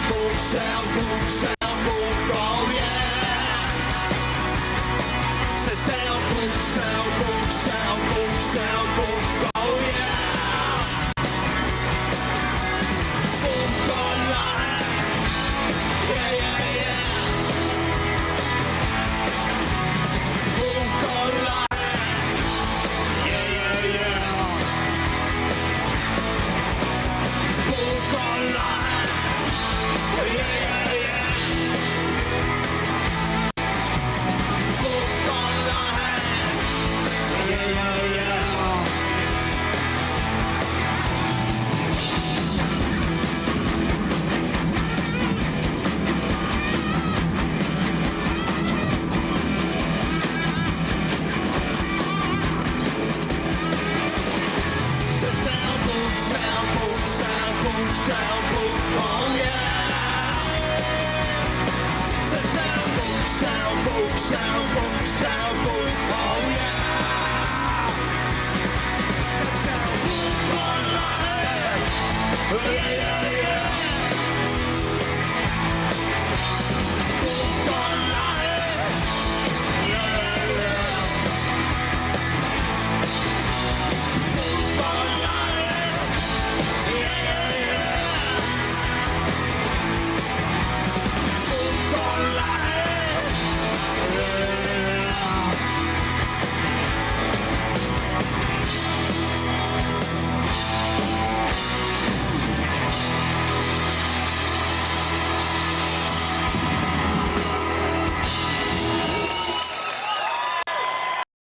Sailboat, oh yeah. Say sailboat, sailboat, sailboat, sailboat, oh yeah. Boat online, yeah, yeah, yeah. Boat online, yeah, yeah, yeah. Boat online, yeah, yeah, yeah. Boat online, yeah, yeah, yeah. Sailboat, sailboat, sailboat, sailboat, oh yeah. Sailboat, sailboat, sailboat, sailboat, oh yeah. Sailboat online, yeah, yeah.